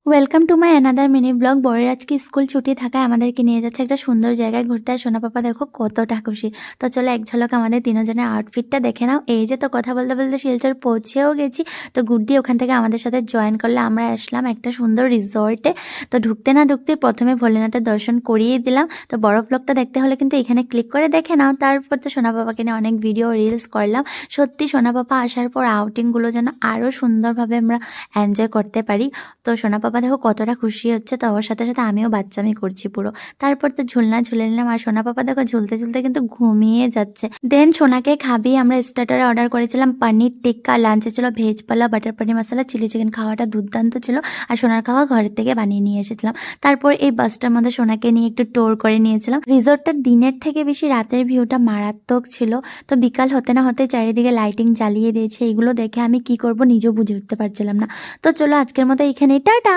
Welcome to my another mini blog. বরের আজকে school ছুটি থাকায় আমাদেরকে নিয়ে যাচ্ছে একটা সুন্দর জায়গায় ঘুরতে। আর সোনা পাপা দেখো কতটা খুশি। তো চলো এক ঝলক আমাদের তিনজনের আউটফিটটা দেখে নাও। এই যে তো কথা বলতে বলতে শিলচর পৌঁছেও গেছি। তো গুড্ডি ওখান থেকে আমাদের সাথে জয়েন করলে আমরা আসলাম একটা সুন্দর রিসর্টে। তো ঢুকতে না ঢুকতে প্রথমে ভোলেনাথের দর্শন করিয়ে দিলাম। তো বড় ব্লগটা দেখতে হলে কিন্তু এখানে ক্লিক করে দেখে নাও। তারপর তো সোনা পাপাকে নিয়ে অনেক ভিডিও রিলস করলাম। সত্যি সোনা পাপা আসার পর আউটিংগুলো যেন আরও সুন্দরভাবে আমরা এনজয় করতে পারি। তো সোনা পাপা দেখো কতটা খুশি হচ্ছে। তো ওর সাথে সাথে আমিও বাচ্চামি করছি পুরো। তারপর তো ঝুলনা ঝুলে নিলাম। আর সোনা পাপা দেখো ঝুলতে ঝুলতে কিন্তু ঘুমিয়ে যাচ্ছে। দেন সোনাকে খাবি আমরা স্টার্টারে অর্ডার করেছিলাম পনির টিক্কা, লাঞ্চে ছিল ভেজ পোলাও, বাটার পনির মশলা, চিলি চিকেন। খাওয়াটা দুর্দান্ত ছিল। আর সোনার খাওয়া ঘরের থেকে বানিয়ে নিয়ে এসেছিলাম। তারপর এই বাসটার মধ্যে সোনাকে নিয়ে একটু টোর করে নিয়েছিলাম। রিসোর্টটার দিনের থেকে বেশি রাতের ভিউটা মারাত্মক ছিল। তো বিকাল হতে না হতে চারিদিকে লাইটিং জ্বালিয়ে দিয়েছে। এগুলো দেখে আমি কি করব নিজেও বুঝে উঠতে পারছিলাম না। তো চলো আজকের মতো এখানেই টাটা।